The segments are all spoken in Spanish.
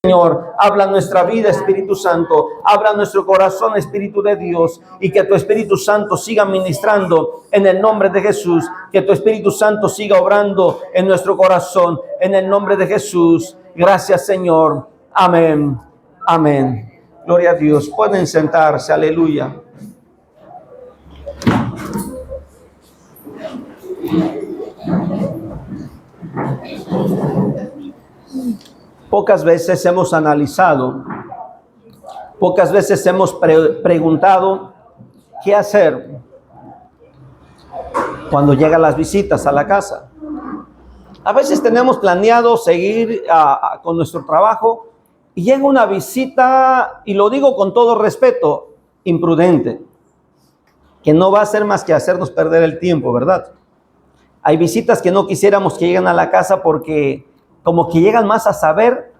Señor, habla nuestra vida, Espíritu Santo, habla nuestro corazón, Espíritu de Dios, y que tu Espíritu Santo siga ministrando en el nombre de Jesús, que tu Espíritu Santo siga obrando en nuestro corazón, en el nombre de Jesús. Gracias, Señor. Amén. Amén. Gloria a Dios. Pueden sentarse, aleluya. Pocas veces hemos analizado, pocas veces hemos preguntado qué hacer cuando llegan las visitas a la casa. A veces tenemos planeado seguir con nuestro trabajo y llega una visita, y lo digo con todo respeto, imprudente, que no va a hacer más que hacernos perder el tiempo, ¿verdad? Hay visitas que no quisiéramos que lleguen a la casa porque como que llegan más a saber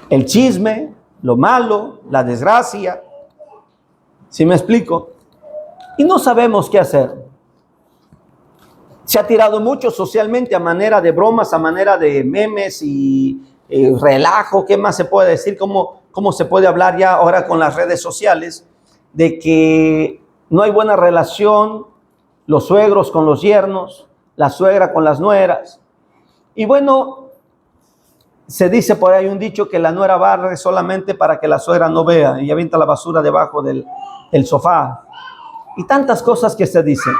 el chisme, lo malo, la desgracia. ¿Sí me explico? Y no sabemos qué hacer. Se ha tirado mucho socialmente a manera de bromas, a manera de memes y relajo. ¿Qué más se puede decir? ¿Cómo se puede hablar ya ahora con las redes sociales? De que no hay buena relación, los suegros con los yernos, la suegra con las nueras. Y bueno, se dice por ahí un dicho que la nuera barre solamente para que la suegra no vea y avienta la basura debajo del sofá. Y tantas cosas que se dicen.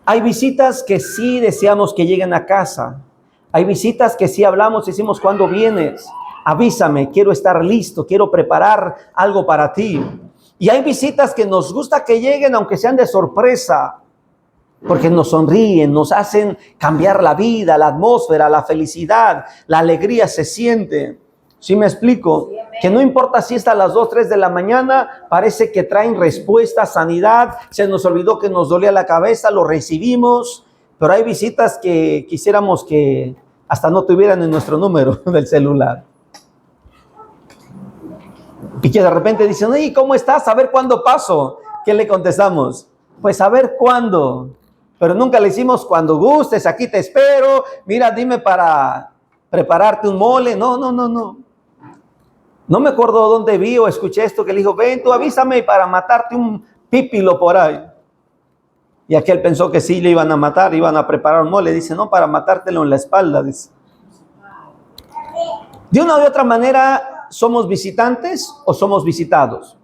Hay visitas que sí deseamos que lleguen a casa. Hay visitas que sí hablamos y decimos, ¿cuándo vienes? Avísame, quiero estar listo, quiero preparar algo para ti. Y hay visitas que nos gusta que lleguen aunque sean de sorpresa, porque nos sonríen, nos hacen cambiar la vida, la atmósfera, la felicidad, la alegría se siente. ¿Sí me explico? Que no importa si está a las 2, 3 de la mañana, parece que traen respuesta, sanidad. Se nos olvidó que nos dolía la cabeza, lo recibimos. Pero hay visitas que quisiéramos que hasta no tuvieran en nuestro número del celular. Y que de repente dicen, oye, ¿cómo estás? A ver cuándo paso. ¿Qué le contestamos? Pues a ver cuándo. Pero nunca le hicimos cuando gustes, aquí te espero. Mira, dime para prepararte un mole. No. No me acuerdo dónde vi o escuché esto que le dijo, ven, tú avísame para matarte un pípilo por ahí. Y aquel pensó que sí le iban a matar, iban a preparar un mole. Dice, no, para matártelo en la espalda. Dice. De una u otra manera, ¿somos visitantes o somos visitados?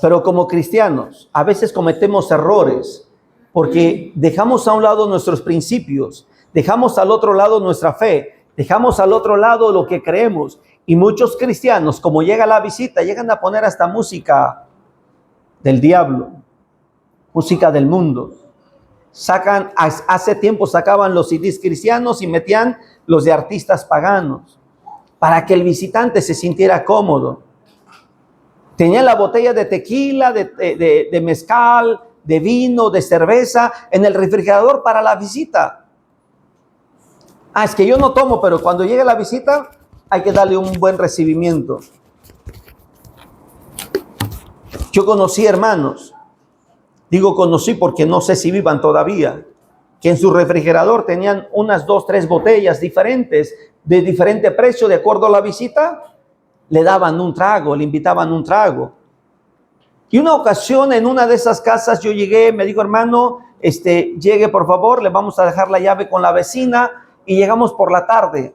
Pero como cristianos, a veces cometemos errores porque dejamos a un lado nuestros principios, dejamos al otro lado nuestra fe, dejamos al otro lado lo que creemos. Y muchos cristianos, como llega la visita, llegan a poner hasta música del diablo, música del mundo. Hace tiempo sacaban los CDs cristianos y metían los de artistas paganos, para que el visitante se sintiera cómodo. Tenían la botella de tequila, de mezcal, de vino, de cerveza en el refrigerador para la visita. Es que yo no tomo, pero cuando llegue la visita hay que darle un buen recibimiento. Yo conocí hermanos, digo conocí porque no sé si vivan todavía, que en su refrigerador tenían unas 2, 3 botellas diferentes, de diferente precio, de acuerdo a la visita, le daban un trago, le invitaban un trago. Y una ocasión en una de esas casas yo llegué, me dijo, hermano, llegue por favor, le vamos a dejar la llave con la vecina, y llegamos por la tarde,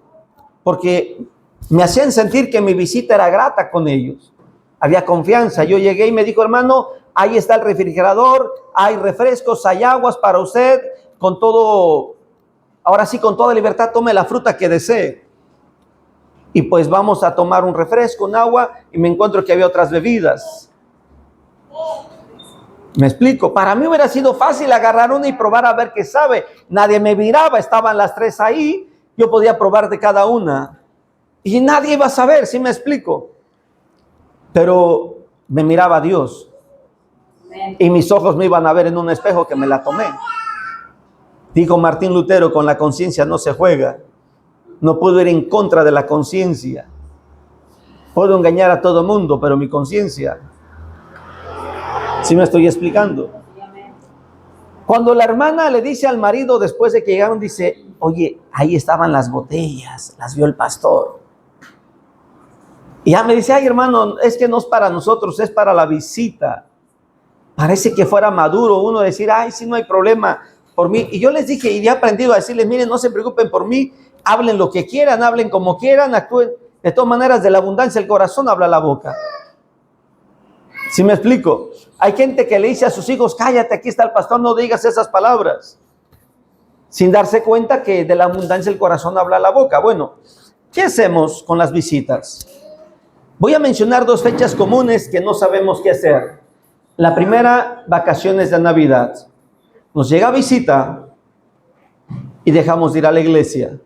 porque me hacían sentir que mi visita era grata con ellos. Había confianza. Yo llegué y me dijo, hermano, ahí está el refrigerador, hay refrescos, hay aguas para usted, con todo, ahora sí, con toda libertad, tome la fruta que desee. Y pues vamos a tomar un refresco, un agua, y me encuentro que había otras bebidas. ¿Me explico? Para mí hubiera sido fácil agarrar una y probar a ver qué sabe. Nadie me miraba, estaban las 3 ahí, yo podía probar de cada una. Y nadie iba a saber, ¿sí me explico? Pero me miraba Dios. Y mis ojos me iban a ver en un espejo que me la tomé. Dijo Martín Lutero, con la conciencia no se juega. No puedo ir en contra de la conciencia. Puedo engañar a todo mundo, pero mi conciencia. ¿Sí me estoy explicando? Cuando la hermana le dice al marido después de que llegaron, dice, oye, ahí estaban las botellas, las vio el pastor. Y ya me dice, ay hermano, es que no es para nosotros, es para la visita. Parece que fuera maduro uno decir, ay, sí, no hay problema por mí. Y yo les dije, y he aprendido a decirles, miren, no se preocupen por mí, hablen lo que quieran, hablen como quieran, actúen. De todas maneras, de la abundancia del corazón habla la boca. ¿Sí me explico? Hay gente que le dice a sus hijos, cállate, aquí está el pastor, no digas esas palabras. Sin darse cuenta que de la abundancia del corazón habla la boca. Bueno, ¿qué hacemos con las visitas? Voy a mencionar 2 fechas comunes que no sabemos qué hacer. La primera, vacaciones de Navidad. Nos llega visita y dejamos de ir a la iglesia.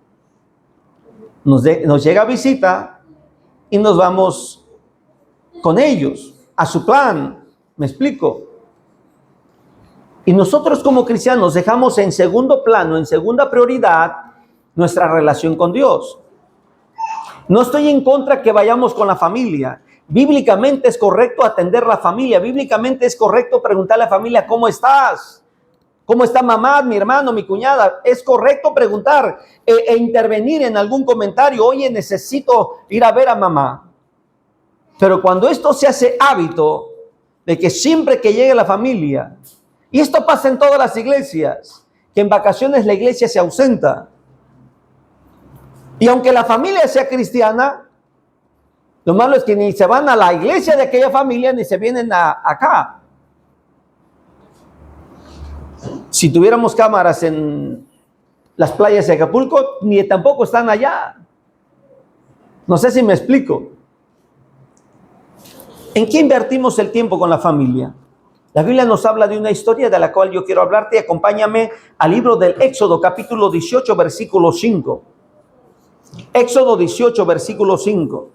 Nos llega visita y nos vamos con ellos, a su plan. ¿Me explico? Y nosotros como cristianos dejamos en segundo plano, en segunda prioridad, nuestra relación con Dios. No estoy en contra que vayamos con la familia. Bíblicamente es correcto atender la familia. Bíblicamente es correcto preguntarle a la familia, ¿cómo estás? ¿Cómo está mamá, mi hermano, mi cuñada? Es correcto preguntar e intervenir en algún comentario. Oye, necesito ir a ver a mamá. Pero cuando esto se hace hábito de que siempre que llegue la familia, y esto pasa en todas las iglesias, que en vacaciones la iglesia se ausenta. Y aunque la familia sea cristiana, lo malo es que ni se van a la iglesia de aquella familia, ni se vienen acá. Si tuviéramos cámaras en las playas de Acapulco, ni tampoco están allá. No sé si me explico. ¿En qué invertimos el tiempo con la familia? La Biblia nos habla de una historia de la cual yo quiero hablarte. Acompáñame al libro del Éxodo, capítulo 18, versículo 5. Éxodo 18, versículo 5.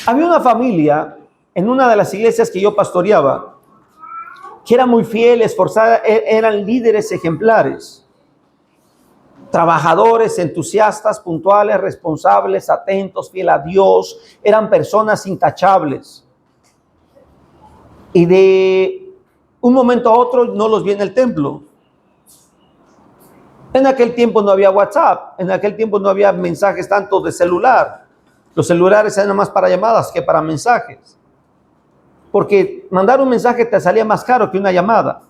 Había una familia en una de las iglesias que yo pastoreaba, que era muy fiel, esforzada, eran líderes ejemplares, trabajadores, entusiastas, puntuales, responsables, atentos, fiel a Dios, eran personas intachables. Y de un momento a otro no los vi en el templo. En aquel tiempo no había WhatsApp, en aquel tiempo no había mensajes tanto de celular. Los celulares eran más para llamadas que para mensajes. Porque mandar un mensaje te salía más caro que una llamada.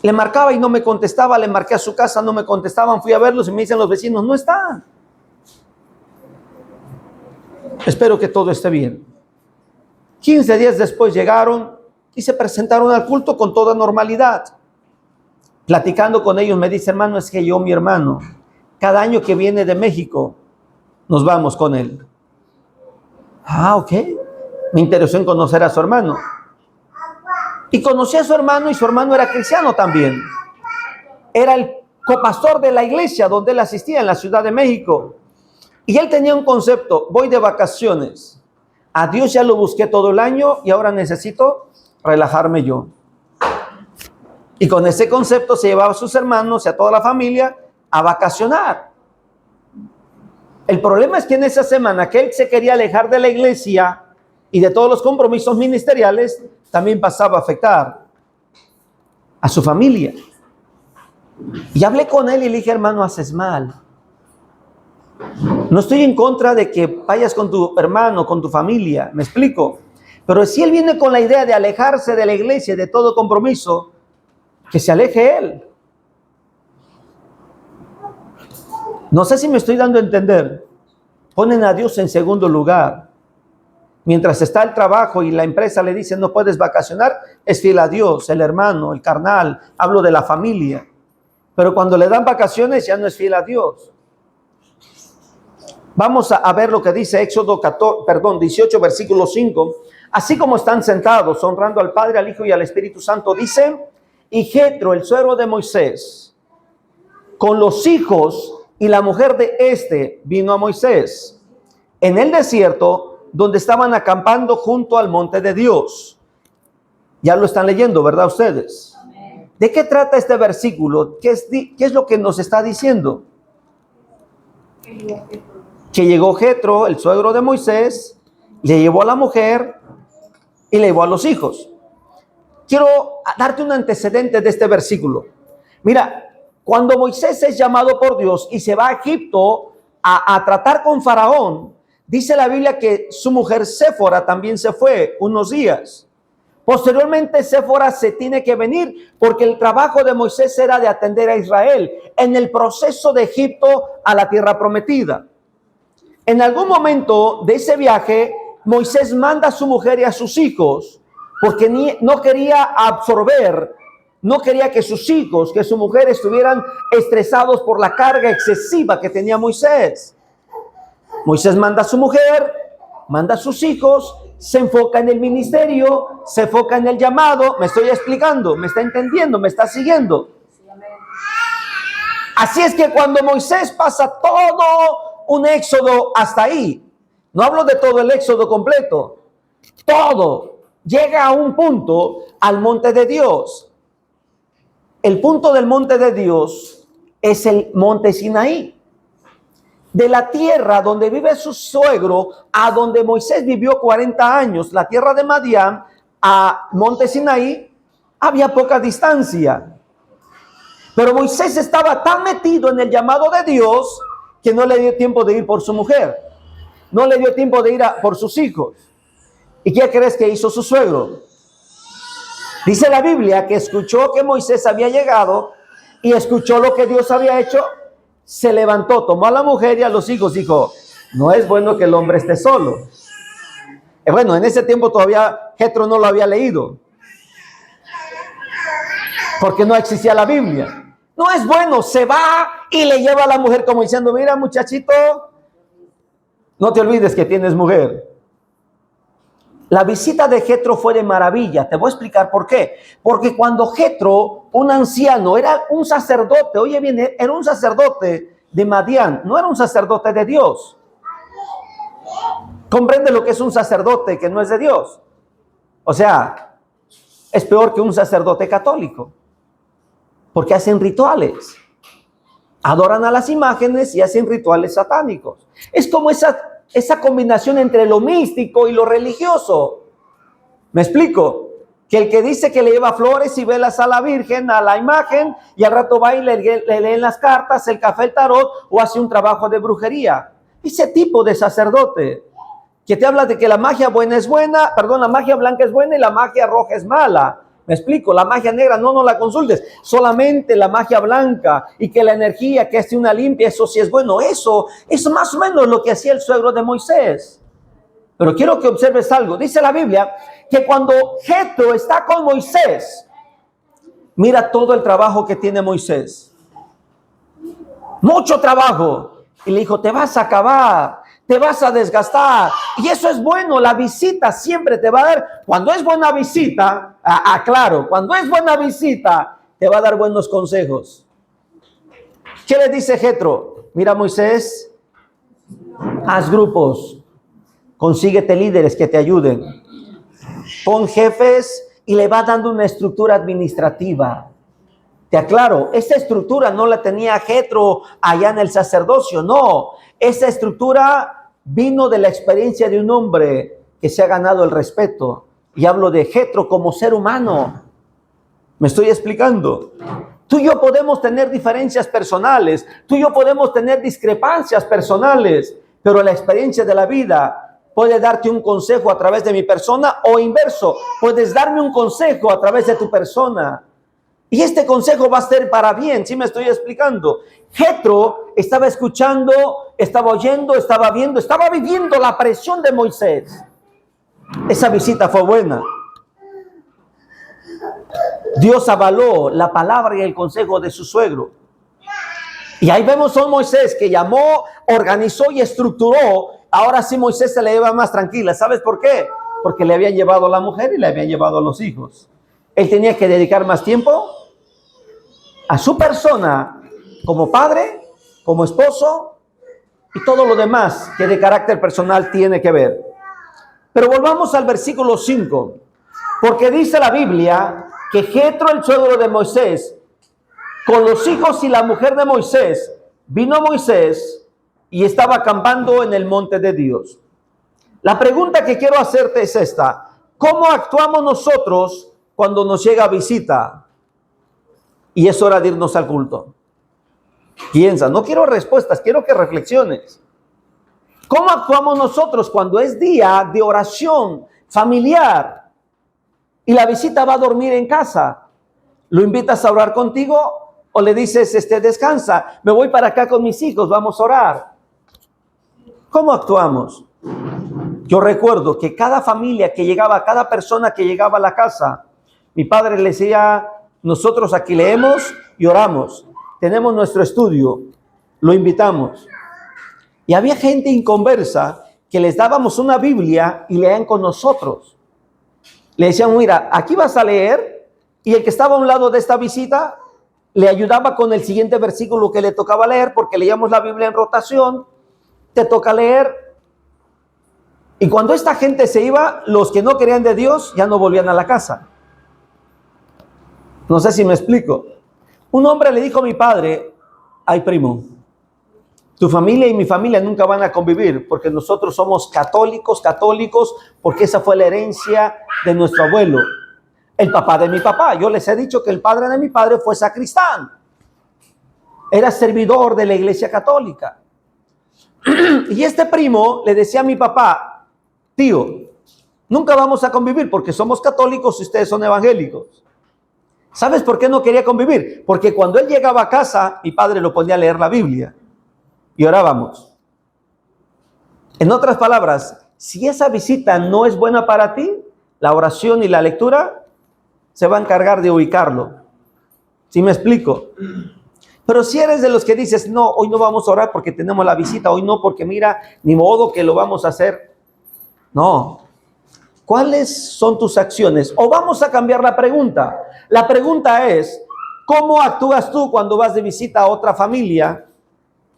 Le marcaba y no me contestaba, le marqué a su casa, no me contestaban, fui a verlos y me dicen los vecinos, no están. Espero que todo esté bien. 15 días después llegaron y se presentaron al culto con toda normalidad. Platicando con ellos me dice, hermano, es que yo, mi hermano, cada año que viene de México, nos vamos con él. Ah, ok. Me interesó en conocer a su hermano. Y conocí a su hermano y su hermano era cristiano también. Era el copastor de la iglesia donde él asistía en la Ciudad de México. Y él tenía un concepto, voy de vacaciones. A Dios ya lo busqué todo el año y ahora necesito relajarme yo. Y con ese concepto se llevaba a sus hermanos y a toda la familia a vacacionar. El problema es que en esa semana que él se quería alejar de la iglesia y de todos los compromisos ministeriales, también pasaba a afectar a su familia. Y hablé con él y le dije, hermano, haces mal. No estoy en contra de que vayas con tu hermano, con tu familia, me explico. Pero si él viene con la idea de alejarse de la iglesia, de todo compromiso, que se aleje él. No sé si me estoy dando a entender. Ponen a Dios en segundo lugar. Mientras está el trabajo y la empresa le dice no puedes vacacionar, es fiel a Dios, el hermano, el carnal, hablo de la familia. Pero cuando le dan vacaciones ya no es fiel a Dios. Vamos a ver lo que dice Éxodo 18, versículo 5. Así como están sentados honrando al Padre, al Hijo y al Espíritu Santo, dice, y Jetro, el suegro de Moisés, con los hijos y la mujer de este, vino a Moisés en el desierto, donde estaban acampando junto al monte de Dios. Ya lo están leyendo, ¿verdad ustedes? Amén. ¿De qué trata este versículo? ¿Qué es lo que nos está diciendo? Que llegó Jetro, el suegro de Moisés, le llevó a la mujer y le llevó a los hijos. Quiero darte un antecedente de este versículo. Mira, Cuando Moisés es llamado por Dios y se va a Egipto a tratar con Faraón, dice la Biblia que su mujer Séfora también se fue unos días. Posteriormente Séfora se tiene que venir porque el trabajo de Moisés era de atender a Israel en el proceso de Egipto a la tierra prometida. En algún momento de ese viaje, Moisés manda a su mujer y a sus hijos porque no quería absorber, no quería que sus hijos, que su mujer estuvieran estresados por la carga excesiva que tenía Moisés. Moisés manda a su mujer, manda a sus hijos, se enfoca en el ministerio, se enfoca en el llamado. Me estoy explicando, me está entendiendo, me está siguiendo. Así es que cuando Moisés pasa todo un éxodo hasta ahí, no hablo de todo el éxodo completo, todo llega a un punto, al monte de Dios. El punto del monte de Dios es el monte Sinaí. De la tierra donde vive su suegro a donde Moisés vivió 40 años, la tierra de Madián, a monte Sinaí, había poca distancia. Pero Moisés estaba tan metido en el llamado de Dios que no le dio tiempo de ir por su mujer. No le dio tiempo de ir por sus hijos. ¿Y qué crees que hizo su suegro? Dice la Biblia que escuchó que Moisés había llegado y escuchó lo que Dios había hecho. Se levantó, tomó a la mujer y a los hijos, dijo, no es bueno que el hombre esté solo. Bueno, en ese tiempo todavía Jetro no lo había leído, porque no existía la Biblia. No es bueno, se va y le lleva a la mujer como diciendo, mira muchachito, no te olvides que tienes mujer. La visita de Jetro fue de maravilla. Te voy a explicar por qué. Porque cuando Jetro, un anciano, era un sacerdote, oye bien, era un sacerdote de Madián, no era un sacerdote de Dios. Comprende lo que es un sacerdote que no es de Dios. O sea, es peor que un sacerdote católico, porque hacen rituales, adoran a las imágenes y hacen rituales satánicos. Es como esa combinación entre lo místico y lo religioso. ¿Me explico? Que el que dice que le lleva flores y velas a la Virgen, a la imagen, y al rato va y le leen las cartas, el café, el tarot, o hace un trabajo de brujería. Ese tipo de sacerdote que te habla de que la magia buena es buena, la magia blanca es buena y la magia roja es mala. ¿Me explico? La magia negra no la consultes, solamente la magia blanca, y que la energía que hace una limpia, eso sí es bueno. Eso es más o menos lo que hacía el suegro de Moisés. Pero quiero que observes algo. Dice la Biblia que cuando Jetro está con Moisés, mira todo el trabajo que tiene Moisés. Mucho trabajo. Y le dijo, te vas a acabar, te vas a desgastar. Y eso es bueno, la visita siempre te va a dar, cuando es buena visita, claro, cuando es buena visita, te va a dar buenos consejos. ¿Qué le dice Jetro? Mira Moisés, haz grupos, consíguete líderes que te ayuden, pon jefes y le va dando una estructura administrativa. Te aclaro, esa estructura no la tenía Jetro allá en el sacerdocio, no. Esa estructura vino de la experiencia de un hombre que se ha ganado el respeto. Y hablo de Jetro como ser humano. ¿Me estoy explicando? Tú y yo podemos tener diferencias personales, tú y yo podemos tener discrepancias personales, pero la experiencia de la vida puede darte un consejo a través de mi persona o inverso, puedes darme un consejo a través de tu persona. Y este consejo va a ser para bien, ¿sí me estoy explicando? Jetro estaba escuchando, estaba oyendo, estaba viendo, estaba viviendo la presión de Moisés. Esa visita fue buena. Dios avaló la palabra y el consejo de su suegro. Y ahí vemos a un Moisés que llamó, organizó y estructuró. Ahora sí Moisés se le lleva más tranquila. ¿Sabes por qué? Porque le habían llevado a la mujer y le habían llevado a los hijos. Él tenía que dedicar más tiempo a su persona como padre, como esposo y todo lo demás que de carácter personal tiene que ver. Pero volvamos al versículo 5, porque dice la Biblia que Jetro, el suegro de Moisés, con los hijos y la mujer de Moisés, vino Moisés y estaba acampando en el monte de Dios. La pregunta que quiero hacerte es esta: ¿cómo actuamos nosotros cuando nos llega visita y es hora de irnos al culto? Piensa, no quiero respuestas, quiero que reflexiones. ¿Cómo actuamos nosotros cuando es día de oración familiar y la visita va a dormir en casa? ¿Lo invitas a orar contigo o le dices, descansa, me voy para acá con mis hijos, vamos a orar? ¿Cómo actuamos? Yo recuerdo que cada familia que llegaba, cada persona que llegaba a la casa, mi padre le decía, nosotros aquí leemos y oramos, tenemos nuestro estudio, lo invitamos. Y había gente inconversa que les dábamos una Biblia y leían con nosotros. Le decían, mira, aquí vas a leer, y el que estaba a un lado de esta visita le ayudaba con el siguiente versículo que le tocaba leer, porque leíamos la Biblia en rotación, te toca leer. Y cuando esta gente se iba, los que no querían de Dios ya no volvían a la casa. No sé si me explico. Un hombre le dijo a mi padre, ay primo, tu familia y mi familia nunca van a convivir porque nosotros somos católicos, porque esa fue la herencia de nuestro abuelo, el papá de mi papá. Yo les he dicho que el padre de mi padre fue sacristán, era servidor de la iglesia católica. Y este primo le decía a mi papá, tío, nunca vamos a convivir porque somos católicos y ustedes son evangélicos. ¿Sabes por qué no quería convivir? Porque cuando él llegaba a casa, mi padre lo ponía a leer la Biblia y orábamos. En otras palabras, si esa visita no es buena para ti, la oración y la lectura se va a encargar de ubicarlo. ¿Sí me explico? Pero si eres de los que dices, no, hoy no vamos a orar porque tenemos la visita, hoy no porque mira, ni modo que lo vamos a hacer. No. ¿Cuáles son tus acciones? O vamos a cambiar la pregunta. La pregunta es, ¿cómo actúas tú cuando vas de visita a otra familia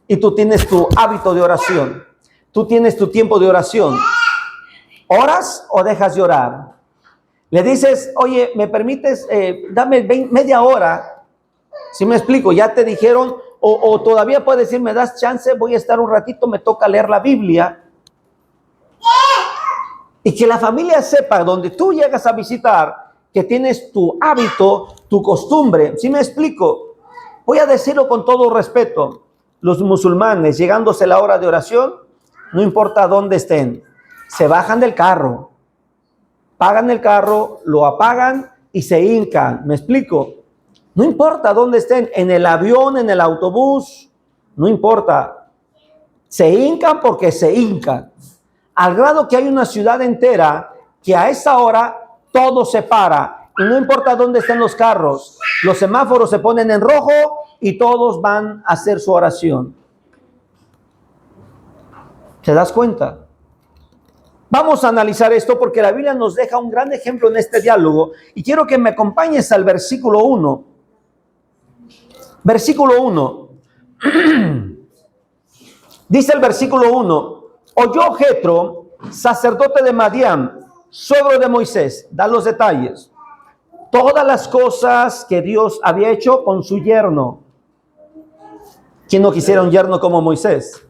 y tú tienes tu hábito de oración? Tú tienes tu tiempo de oración. ¿Oras o dejas de orar? Le dices, oye, ¿me permites? Dame media hora. ¿Sí me explico? Ya te dijeron, o todavía puedes decir, ¿me das chance? Voy a estar un ratito, me toca leer la Biblia. Y que la familia sepa, donde tú llegas a visitar, que tienes tu hábito, tu costumbre. ¿Sí me explico? Voy a decirlo con todo respeto. Los musulmanes, llegándose la hora de oración, no importa dónde estén, se bajan del carro, pagan el carro, lo apagan y se hincan. ¿Me explico? No importa dónde estén, en el avión, en el autobús, no importa. Se hincan porque se hincan. Al grado que hay una ciudad entera que a esa hora todo se para. Y no importa dónde estén los carros, los semáforos se ponen en rojo y todos van a hacer su oración. ¿Te das cuenta? Vamos a analizar esto porque la Biblia nos deja un gran ejemplo en este diálogo. Y quiero que me acompañes al versículo 1. Versículo 1. Dice el versículo 1. Oyó Jetro, sacerdote de Madián, suegro de Moisés, da los detalles, todas las cosas que Dios había hecho con su yerno. ¿Quién no quisiera un yerno como Moisés?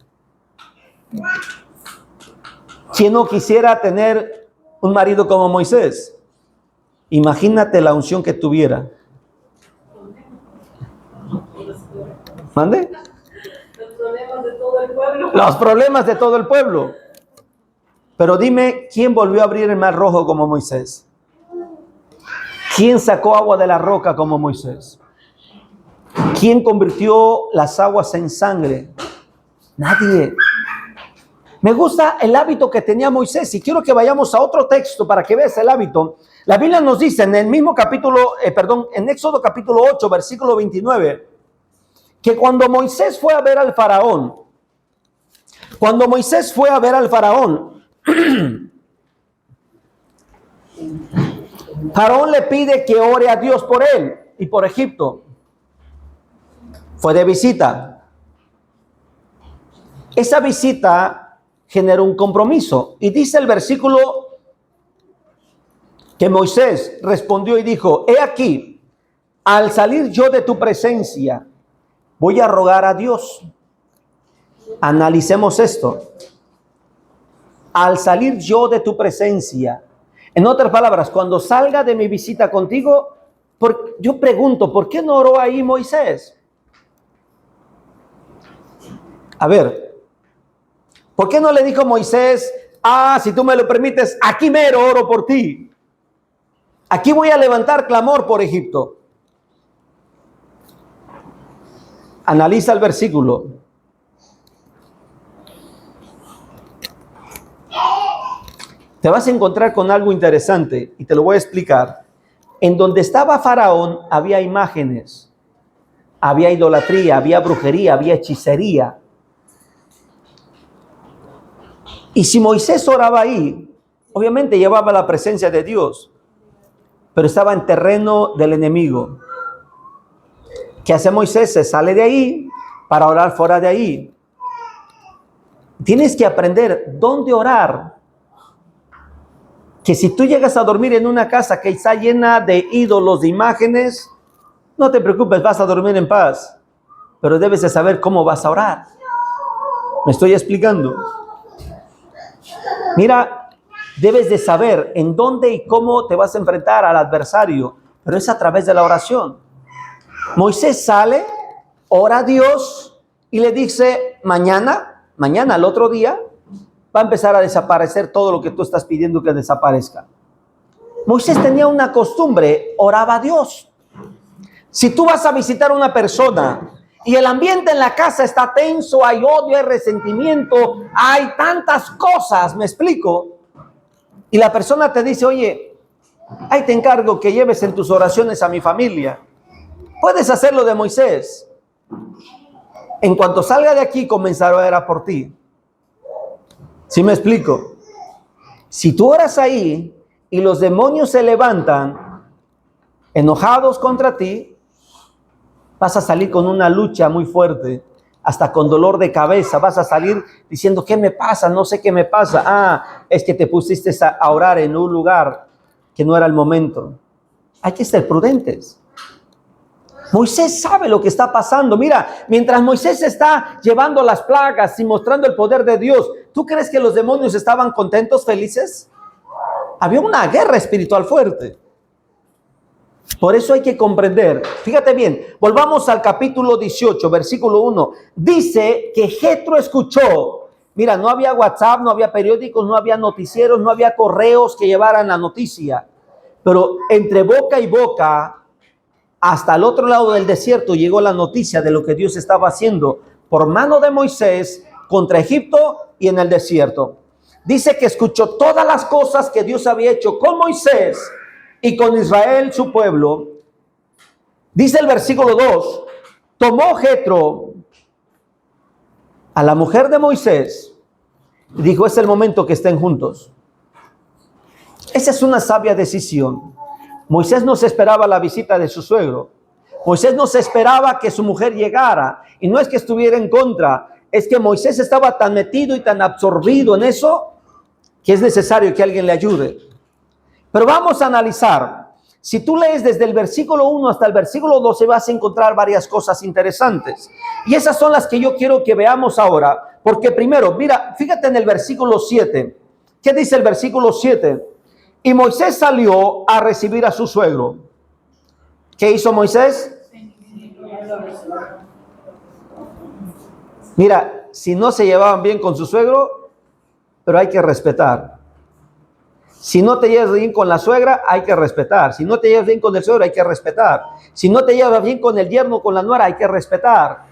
¿Quién no quisiera tener un marido como Moisés? Imagínate la unción que tuviera. ¿Mande? Los problemas de todo el pueblo. Pero dime, ¿quién volvió a abrir el mar rojo como Moisés? ¿Quién sacó agua de la roca como Moisés? ¿Quién convirtió las aguas en sangre? Nadie. Me gusta el hábito que tenía Moisés y quiero que vayamos a otro texto para que veas el hábito. La Biblia nos dice en el mismo capítulo, en Éxodo capítulo 8, versículo 29, que cuando Moisés fue a ver al faraón, Faraón le pide que ore a Dios por él y por Egipto. Fue de visita. Esa visita generó un compromiso. Y dice el versículo que Moisés respondió y dijo, he aquí, al salir yo de tu presencia, voy a rogar a Dios. Analicemos esto. Al salir yo de tu presencia. En otras palabras, cuando salga de mi visita contigo, yo pregunto, ¿por qué no oró ahí Moisés? A ver, ¿por qué no le dijo Moisés, si tú me lo permites, aquí mero oro por ti? Aquí voy a levantar clamor por Egipto. Analiza el versículo. Te vas a encontrar con algo interesante y te lo voy a explicar. En donde estaba Faraón había imágenes, había idolatría, había brujería, había hechicería. Y si Moisés oraba ahí, obviamente llevaba la presencia de Dios, pero estaba en terreno del enemigo. ¿Qué hace Moisés? Se sale de ahí para orar fuera de ahí. Tienes que aprender dónde orar. Que si tú llegas a dormir en una casa que está llena de ídolos, de imágenes, no te preocupes, vas a dormir en paz. Pero debes de saber cómo vas a orar. ¿Me estoy explicando? Mira, debes de saber en dónde y cómo te vas a enfrentar al adversario, pero es a través de la oración. Moisés sale, ora a Dios y le dice, mañana, al otro día, va a empezar a desaparecer todo lo que tú estás pidiendo que desaparezca. Moisés tenía una costumbre, oraba a Dios. Si tú vas a visitar a una persona y el ambiente en la casa está tenso, hay odio, hay resentimiento, hay tantas cosas, ¿me explico? Y la persona te dice, oye, ahí te encargo que lleves en tus oraciones a mi familia. Puedes hacerlo de Moisés. En cuanto salga de aquí, comenzará a orar por ti. ¿Sí me explico? Si tú oras ahí y los demonios se levantan enojados contra ti, vas a salir con una lucha muy fuerte, hasta con dolor de cabeza. Vas a salir diciendo, ¿qué me pasa? No sé qué me pasa. Es que te pusiste a orar en un lugar que no era el momento. Hay que ser prudentes. Moisés sabe lo que está pasando. Mira, mientras Moisés está llevando las plagas y mostrando el poder de Dios, ¿tú crees que los demonios estaban contentos, felices? Había una guerra espiritual fuerte. Por eso hay que comprender. Fíjate bien, volvamos al capítulo 18, versículo 1. Dice que Jetro escuchó. Mira, no había WhatsApp, no había periódicos, no había noticieros, no había correos que llevaran la noticia. Pero entre boca y boca, hasta el otro lado del desierto llegó la noticia de lo que Dios estaba haciendo por mano de Moisés contra Egipto y en el desierto. Dice que escuchó todas las cosas que Dios había hecho con Moisés y con Israel, su pueblo. Dice el versículo 2, tomó Jetro a la mujer de Moisés y dijo, es el momento que estén juntos. Esa es una sabia decisión. Moisés no se esperaba la visita de su suegro. Moisés no se esperaba que su mujer llegara. Y no es que estuviera en contra, es que Moisés estaba tan metido y tan absorbido en eso que es necesario que alguien le ayude. Pero vamos a analizar. Si tú lees desde el versículo 1 hasta el versículo 12 vas a encontrar varias cosas interesantes. Y esas son las que yo quiero que veamos ahora. Porque primero, mira, fíjate en el versículo 7. ¿Qué dice el versículo 7? Y Moisés salió a recibir a su suegro. ¿Qué hizo Moisés? Mira, si no se llevaban bien con su suegro, pero hay que respetar. Si no te llevas bien con la suegra, hay que respetar. Si no te llevas bien con el suegro, hay que respetar. Si no te llevas bien con el yerno, con la nuera, hay que respetar.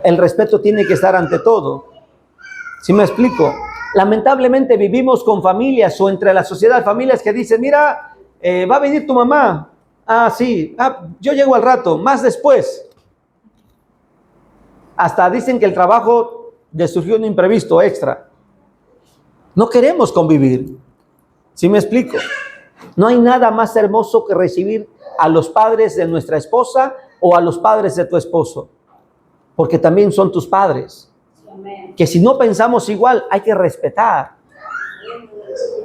El respeto tiene que estar ante todo. ¿Sí me explico? Lamentablemente vivimos con familias o entre la sociedad, familias que dicen, mira, va a venir tu mamá. Sí, yo llego al rato, más después. Hasta dicen que el trabajo le surgió un imprevisto extra. No queremos convivir. ¿Sí me explico? No hay nada más hermoso que recibir a los padres de nuestra esposa o a los padres de tu esposo, porque también son tus padres. Que si no pensamos igual, hay que respetar.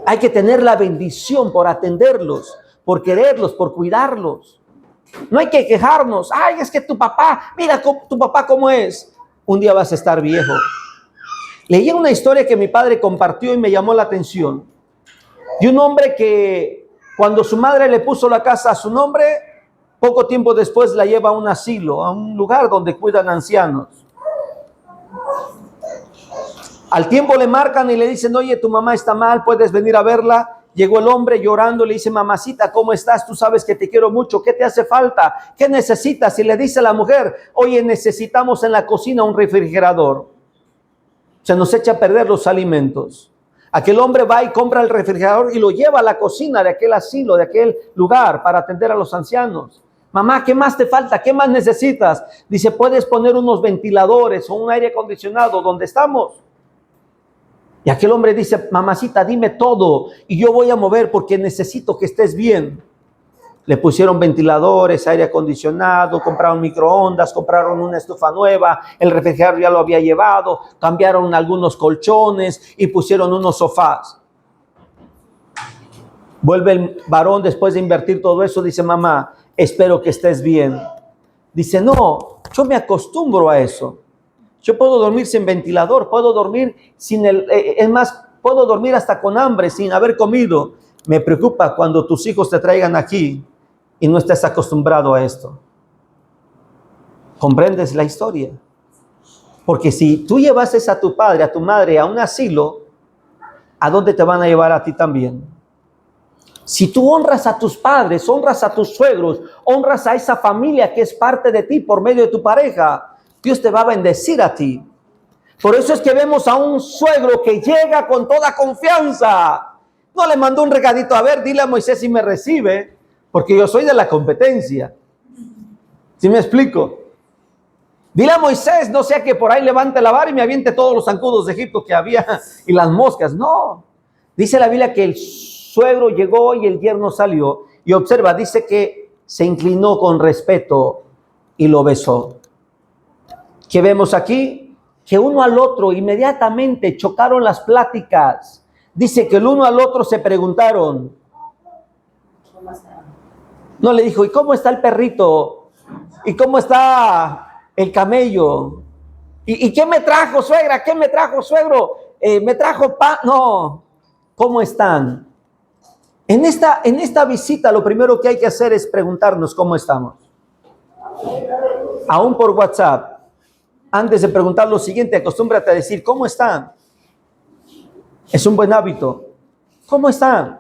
Hay que tener la bendición por atenderlos, por quererlos, por cuidarlos. No hay que quejarnos. Ay, es que tu papá, mira tu papá cómo es. Un día vas a estar viejo. Leí una historia que mi padre compartió y me llamó la atención. De un hombre que cuando su madre le puso la casa a su nombre, poco tiempo después la lleva a un asilo, a un lugar donde cuidan ancianos. Al tiempo le marcan y le dicen, oye, tu mamá está mal, puedes venir a verla. Llegó el hombre llorando, le dice, mamacita, ¿cómo estás? Tú sabes que te quiero mucho, ¿qué te hace falta? ¿Qué necesitas? Y le dice a la mujer, oye, necesitamos en la cocina un refrigerador. Se nos echa a perder los alimentos. Aquel hombre va y compra el refrigerador y lo lleva a la cocina de aquel asilo, de aquel lugar para atender a los ancianos. Mamá, ¿qué más te falta? ¿Qué más necesitas? Dice, ¿puedes poner unos ventiladores o un aire acondicionado donde estamos? Y aquel hombre dice, mamacita, dime todo y yo voy a mover porque necesito que estés bien. Le pusieron ventiladores, aire acondicionado, compraron microondas, compraron una estufa nueva, el refrigerador ya lo había llevado, cambiaron algunos colchones y pusieron unos sofás. Vuelve el varón después de invertir todo eso, dice, mamá, espero que estés bien. Dice, no, yo me acostumbro a eso. Yo puedo dormir sin ventilador, puedo dormir sin es más, puedo dormir hasta con hambre, sin haber comido. Me preocupa cuando tus hijos te traigan aquí y no estés acostumbrado a esto. ¿Comprendes la historia? Porque si tú llevases a tu padre, a tu madre a un asilo, ¿a dónde te van a llevar a ti también? Si tú honras a tus padres, honras a tus suegros, honras a esa familia que es parte de ti por medio de tu pareja, Dios te va a bendecir a ti. Por eso es que vemos a un suegro que llega con toda confianza. No le mandó un regadito, a ver, dile a Moisés si me recibe, porque yo soy de la competencia. ¿Sí me explico? Dile a Moisés, no sea que por ahí levante la vara y me aviente todos los zancudos de Egipto que había y las moscas. No. Dice la Biblia que el suegro llegó y el yerno salió. Y observa, dice que se inclinó con respeto y lo besó. ¿Qué vemos aquí? Que uno al otro inmediatamente chocaron las pláticas. Dice que el uno al otro se preguntaron. No le dijo, ¿y cómo está el perrito? ¿Y cómo está el camello? ¿Y qué me trajo, suegra? ¿Qué me trajo, suegro? ¿Me trajo pan? No. ¿Cómo están? En esta visita lo primero que hay que hacer es preguntarnos cómo estamos. Aún por WhatsApp. Antes de preguntar lo siguiente, acostúmbrate a decir, ¿cómo están? Es un buen hábito. ¿Cómo están?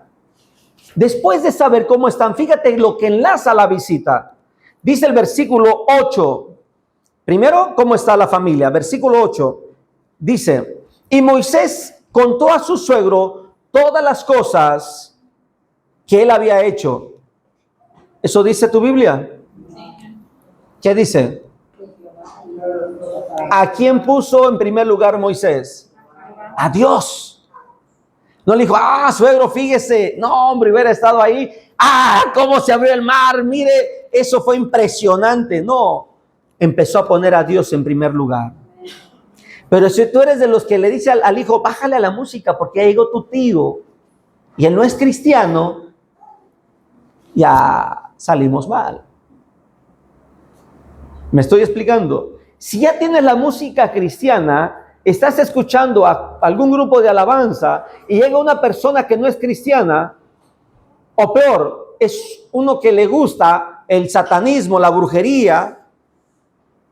Después de saber cómo están, fíjate lo que enlaza la visita. Dice el versículo 8. Primero, ¿cómo está la familia? Versículo 8. Dice, y Moisés contó a su suegro todas las cosas que él había hecho. ¿Eso dice tu Biblia? ¿Qué dice? ¿A quién puso en primer lugar Moisés? A Dios. No le dijo, suegro, fíjese. No, hombre, hubiera estado ahí. Cómo se abrió el mar. Mire, eso fue impresionante. No, empezó a poner a Dios en primer lugar. Pero si tú eres de los que le dice al hijo, bájale a la música porque ya llegó tu tío, y él no es cristiano, ya salimos mal. ¿Me estoy explicando? Si ya tienes la música cristiana, estás escuchando a algún grupo de alabanza y llega una persona que no es cristiana, o peor, es uno que le gusta el satanismo, la brujería,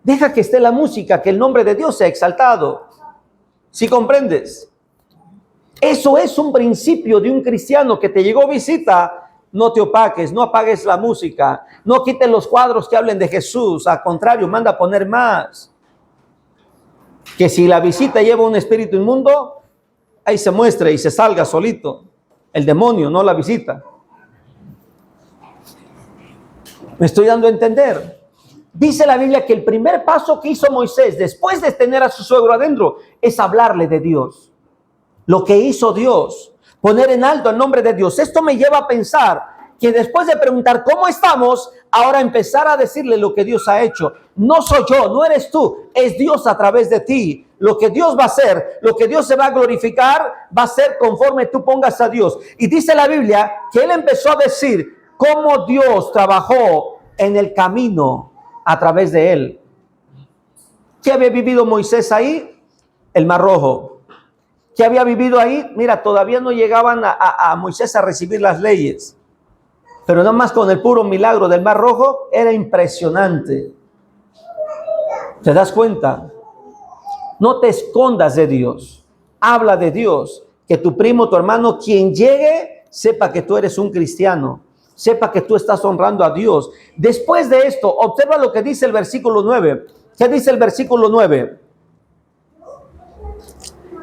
deja que esté la música, que el nombre de Dios sea exaltado. ¿Sí comprendes? Eso es un principio de un cristiano que te llegó visita. No te opaques, no apagues la música, no quites los cuadros que hablen de Jesús, al contrario, manda a poner más. Que si la visita lleva un espíritu inmundo, ahí se muestre y se salga solito. El demonio, no la visita. ¿Me estoy dando a entender? Dice la Biblia que el primer paso que hizo Moisés, después de tener a su suegro adentro, es hablarle de Dios. Lo que hizo Dios. Poner en alto el nombre de Dios. Esto me lleva a pensar que después de preguntar cómo estamos, ahora empezar a decirle lo que Dios ha hecho. No soy yo, no eres tú, es Dios a través de ti. Lo que Dios va a hacer, lo que Dios se va a glorificar, va a ser conforme tú pongas a Dios. Y dice la Biblia que él empezó a decir cómo Dios trabajó en el camino a través de él. ¿Qué había vivido Moisés ahí? El Mar Rojo. ¿Qué había vivido ahí? Mira, todavía no llegaban a Moisés a recibir las leyes. Pero nada más con el puro milagro del Mar Rojo era impresionante. ¿Te das cuenta? No te escondas de Dios. habla de Dios. Que tu primo, tu hermano, quien llegue, sepa que tú eres un cristiano. Sepa que tú estás honrando a Dios. Después de esto, observa lo que dice el versículo 9. ¿Qué dice el versículo 9?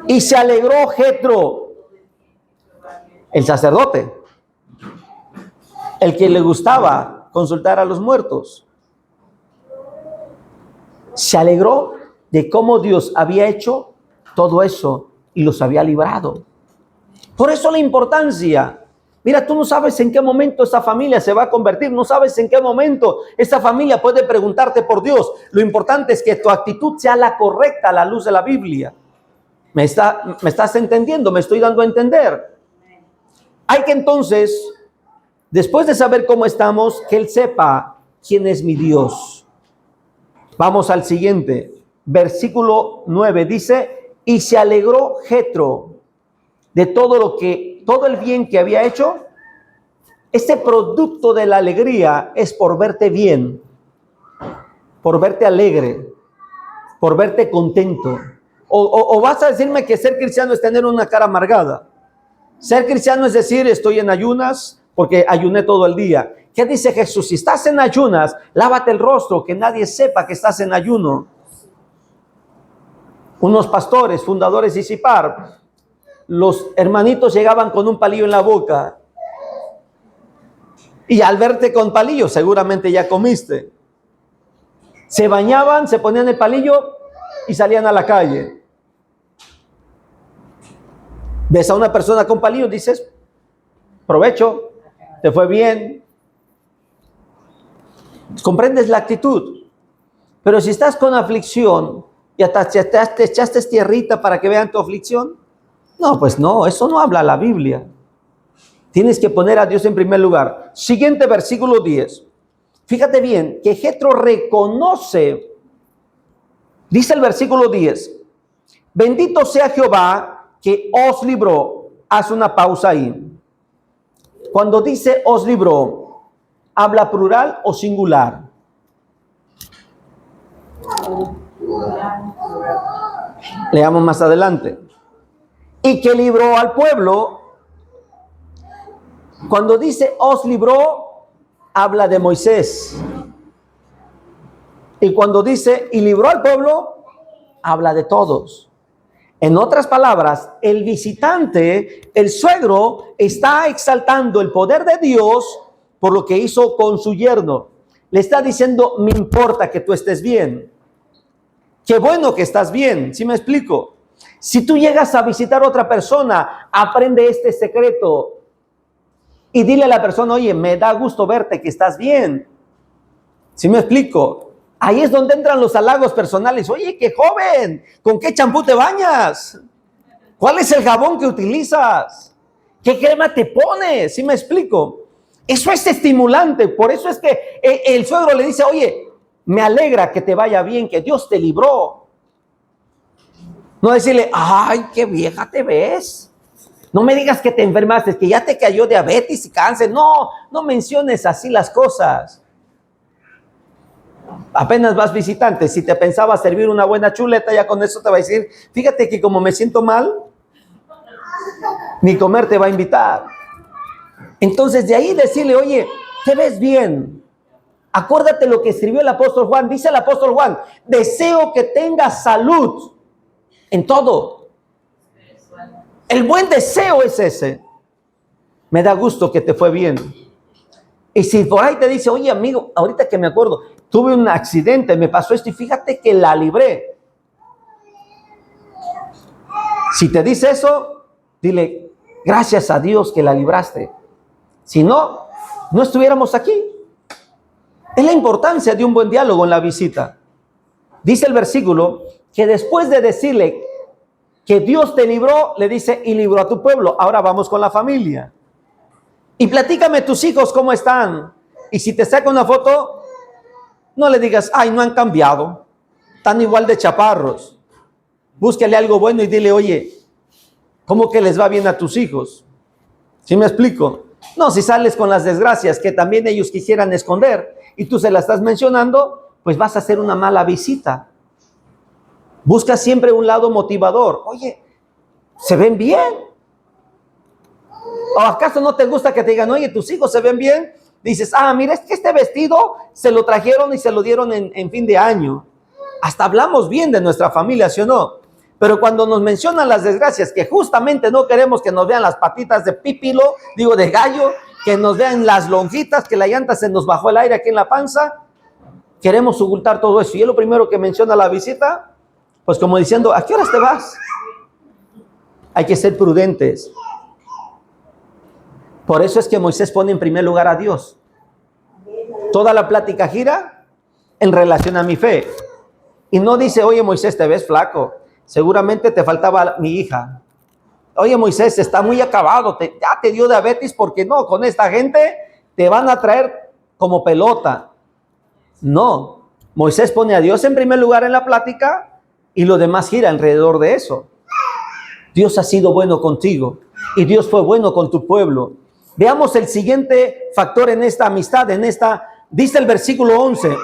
Y se alegró Jetro, el sacerdote, el que le gustaba consultar a los muertos. Se alegró de cómo Dios había hecho todo eso y los había librado. Por eso la importancia. Mira, tú no sabes en qué momento esa familia se va a convertir, no sabes en qué momento esa familia puede preguntarte por Dios. Lo importante es que tu actitud sea la correcta a la luz de la Biblia. ¿Me estás entendiendo? ¿Me estoy dando a entender? Hay que entonces, después de saber cómo estamos, que Él sepa quién es mi Dios. Vamos al siguiente. Versículo 9 dice, y se alegró Jetro de todo el bien que había hecho. Este producto de la alegría es por verte bien, por verte alegre, por verte contento. O vas a decirme que ser cristiano es tener una cara amargada. Ser cristiano es decir, estoy en ayunas porque ayuné todo el día. ¿Qué dice Jesús? Si estás en ayunas, lávate el rostro, que nadie sepa que estás en ayuno. Unos pastores, fundadores de Isipar, los hermanitos llegaban con un palillo en la boca. Y al verte con palillo, seguramente ya comiste. Se bañaban, se ponían el palillo y salían a la calle. Ves a una persona con palillo, dices, provecho, te fue bien. Comprendes la actitud. Pero si estás con aflicción y hasta te echaste tierrita para que vean tu aflicción, no, pues no, eso no habla la Biblia. Tienes que poner a Dios en primer lugar. Siguiente versículo 10. Fíjate bien que Jetro reconoce, dice el versículo 10, bendito sea Jehová que os libró. Haz una pausa ahí. Cuando dice os libró, ¿habla plural o singular? Leamos más adelante. Y que libró al pueblo. Cuando dice os libró, habla de Moisés. Y cuando dice y libró al pueblo, habla de todos. En otras palabras, el visitante, el suegro, está exaltando el poder de Dios por lo que hizo con su yerno. Le está diciendo, me importa que tú estés bien. Qué bueno que estás bien, ¿sí me explico? Si tú llegas a visitar a otra persona, aprende este secreto y dile a la persona, oye, me da gusto verte, que estás bien. ¿Sí me explico? Ahí es donde entran los halagos personales. Oye, qué joven, ¿con qué champú te bañas? ¿Cuál es el jabón que utilizas? ¿Qué crema te pones? ¿Sí me explico? Eso es estimulante. Por eso es que el suegro le dice, oye, me alegra que te vaya bien, que Dios te libró. No decirle, ay, qué vieja te ves. No me digas que te enfermaste, que ya te cayó diabetes y cáncer. No, no menciones así las cosas. Apenas vas visitante, si te pensaba servir una buena chuleta, ya con eso te va a decir, fíjate que como me siento mal, ni comer te va a invitar. Entonces de ahí decirle, oye, te ves bien. Acuérdate lo que escribió el apóstol Juan. Dice el apóstol Juan, deseo que tengas salud en todo. El buen deseo es ese. Me da gusto que te fue bien. Y si por ahí te dice, oye amigo, ahorita que me acuerdo, tuve un accidente, me pasó esto y fíjate que la libré. Si te dice eso, dile, gracias a Dios que la libraste. Si no, no estuviéramos aquí. Es la importancia de un buen diálogo en la visita. Dice el versículo que después de decirle que Dios te libró, le dice, y libró a tu pueblo. Ahora vamos con la familia. Y platícame tus hijos cómo están. Y si te saca una foto, no le digas, ay, no han cambiado. Están igual de chaparros. Búscale algo bueno y dile, oye, ¿cómo que les va bien a tus hijos? ¿Sí me explico? No, si sales con las desgracias que también ellos quisieran esconder y tú se las estás mencionando, pues vas a hacer una mala visita. Busca siempre un lado motivador. Oye, ¿Se ven bien? ¿O acaso no te gusta que te digan, oye, tus hijos se ven bien? Dices, mira, es que este vestido se lo trajeron y se lo dieron en fin de año. Hasta hablamos bien de nuestra familia, ¿sí o no? Pero cuando nos mencionan las desgracias, que justamente no queremos que nos vean las patitas de pípilo, de gallo, que nos vean las lonjitas, que la llanta se nos bajó el aire aquí en la panza, queremos ocultar todo eso. Y es lo primero que menciona la visita, pues como diciendo, ¿a qué horas te vas? Hay que ser prudentes. Por eso es que Moisés pone en primer lugar a Dios. Toda la plática gira en relación a mi fe. Y no dice, oye Moisés, te ves flaco. Seguramente te faltaba mi hija. Oye Moisés, está muy acabado. Ya te dio diabetes porque no, con esta gente te van a traer como pelota. No. Moisés pone a Dios en primer lugar en la plática y lo demás gira alrededor de eso. Dios ha sido bueno contigo y Dios fue bueno con tu pueblo. Veamos el siguiente factor en esta amistad, dice el versículo 11.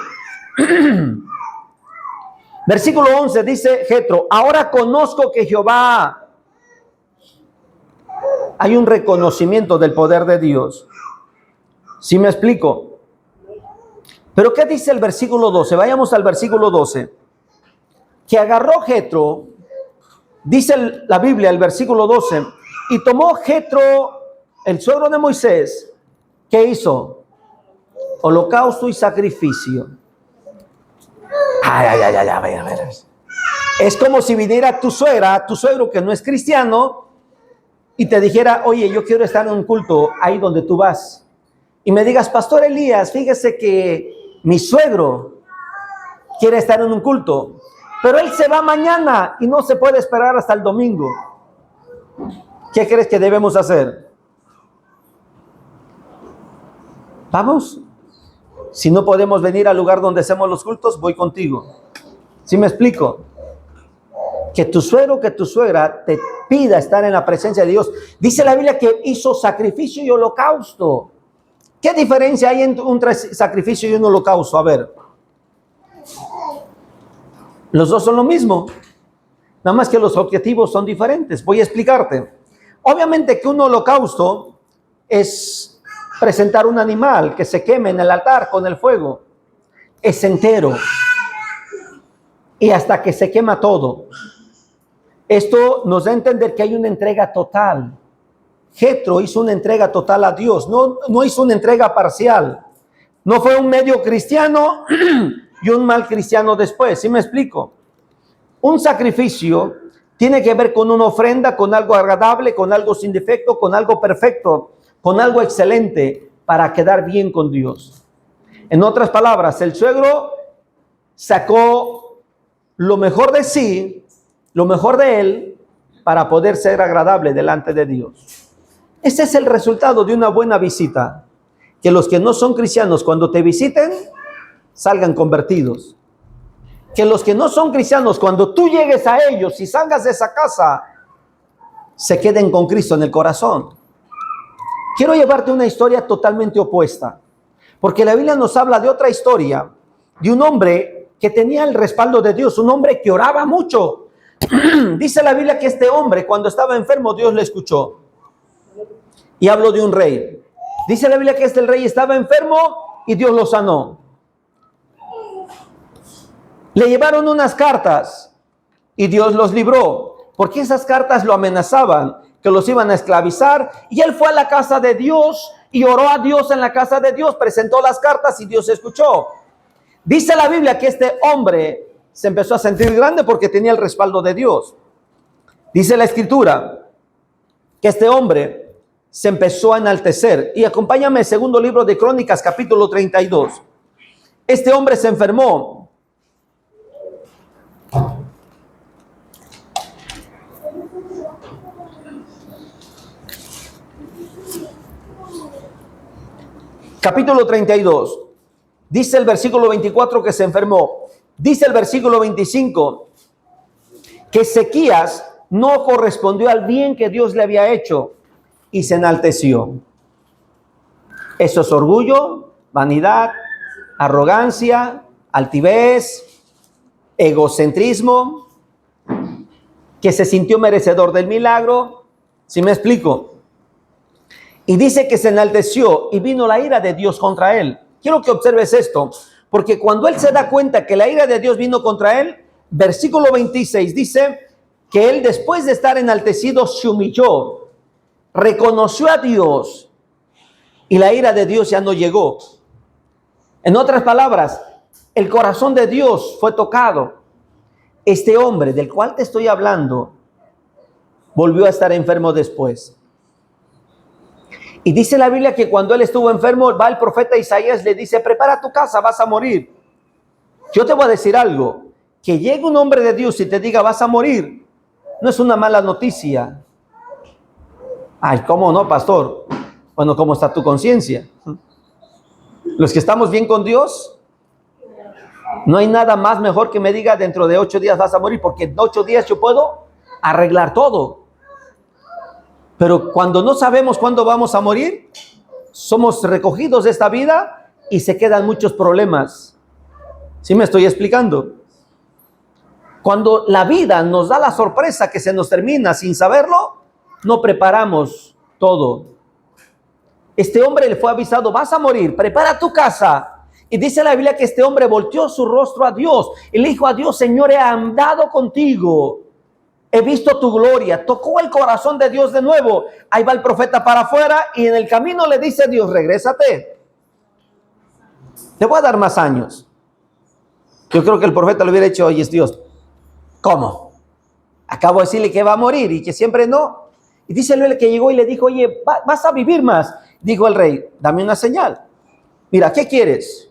Versículo 11 dice Jetro, ahora conozco que Jehová. Hay un reconocimiento del poder de Dios. ¿Sí me explico? Pero ¿qué dice el versículo 12? Vayamos al versículo 12. Que agarró Jetro, dice la Biblia, el versículo 12, y tomó Jetro, el suegro de Moisés, ¿qué hizo? Holocausto y sacrificio. A ver. Es como si viniera tu suegra, tu suegro que no es cristiano, y te dijera, oye, yo quiero estar en un culto ahí donde tú vas. Y me digas, Pastor Elías, fíjese que mi suegro quiere estar en un culto, pero él se va mañana y no se puede esperar hasta el domingo. ¿Qué crees que debemos hacer? Vamos. Si no podemos venir al lugar donde hacemos los cultos, voy contigo. ¿Sí me explico? Que tu suegro, que tu suegra te pida estar en la presencia de Dios. Dice la Biblia que hizo sacrificio y holocausto. ¿Qué diferencia hay entre un sacrificio y un holocausto? A ver. Los dos son lo mismo. Nada más que los objetivos son diferentes. Voy a explicarte. Obviamente que un holocausto es presentar un animal que se queme en el altar con el fuego. Es entero. Y hasta que se quema todo. Esto nos da a entender que hay una entrega total. Jetro hizo una entrega total a Dios. No hizo una entrega parcial. No fue un medio cristiano y un mal cristiano después. ¿Sí me explico? Un sacrificio tiene que ver con una ofrenda, con algo agradable, con algo sin defecto, con algo perfecto, con algo excelente para quedar bien con Dios. En otras palabras, el suegro sacó lo mejor de sí, lo mejor de él, para poder ser agradable delante de Dios. Ese es el resultado de una buena visita. Que los que no son cristianos, cuando te visiten, salgan convertidos. Que los que no son cristianos, cuando tú llegues a ellos y salgas de esa casa, se queden con Cristo en el corazón. Quiero llevarte una historia totalmente opuesta, porque la Biblia nos habla de otra historia, de un hombre que tenía el respaldo de Dios, un hombre que oraba mucho. Dice la Biblia que este hombre, cuando estaba enfermo, Dios le escuchó. Y hablo de un rey. Dice la Biblia que el rey estaba enfermo y Dios lo sanó. Le llevaron unas cartas y Dios los libró, porque esas cartas lo amenazaban, que los iban a esclavizar, y él fue a la casa de Dios y oró a Dios en la casa de Dios, presentó las cartas y Dios escuchó. Dice la Biblia que este hombre se empezó a sentir grande porque tenía el respaldo de Dios. Dice la Escritura que este hombre se empezó a enaltecer. Y acompáñame, segundo libro de Crónicas, capítulo 32. Este hombre se enfermó. Capítulo 32. Dice el versículo 24 que se enfermó. Dice el versículo 25 que Ezequías no correspondió al bien que Dios le había hecho y se enalteció. Eso es orgullo, vanidad, arrogancia, altivez, egocentrismo. que se sintió merecedor del milagro. ¿Sí me explico? Y dice que se enalteció y vino la ira de Dios contra él. Quiero que observes esto, porque cuando él se da cuenta que la ira de Dios vino contra él, versículo 26 dice que él, después de estar enaltecido, se humilló, reconoció a Dios y la ira de Dios ya no llegó. En otras palabras, el corazón de Dios fue tocado. Este hombre del cual te estoy hablando volvió a estar enfermo después. Y dice la Biblia que cuando él estuvo enfermo, va el profeta Isaías, le dice: prepara tu casa, vas a morir. Yo te voy a decir algo, que llegue un hombre de Dios y te diga vas a morir, no es una mala noticia. Ay, ¿cómo no, pastor? Bueno, ¿cómo está tu conciencia? Los que estamos bien con Dios, no hay nada más mejor que me diga dentro de 8 días vas a morir, porque en 8 días yo puedo arreglar todo. Pero cuando no sabemos cuándo vamos a morir, somos recogidos de esta vida y se quedan muchos problemas. ¿Sí me estoy explicando? Cuando la vida nos da la sorpresa que se nos termina sin saberlo, no preparamos todo. Este hombre le fue avisado: vas a morir, prepara tu casa. Y dice la Biblia que este hombre volteó su rostro a Dios y le dijo a Dios: Señor, he andado contigo, he visto tu gloria. Tocó el corazón de Dios de nuevo. Ahí va el profeta para afuera y en el camino le dice a Dios: regrésate, te voy a dar más años. Yo creo que el profeta le hubiera dicho: oye, Dios, ¿cómo? Acabo de decirle que va a morir y que siempre no. Y dice el que llegó y le dijo: oye, vas a vivir más. Dijo el rey: dame una señal. Mira, ¿qué quieres?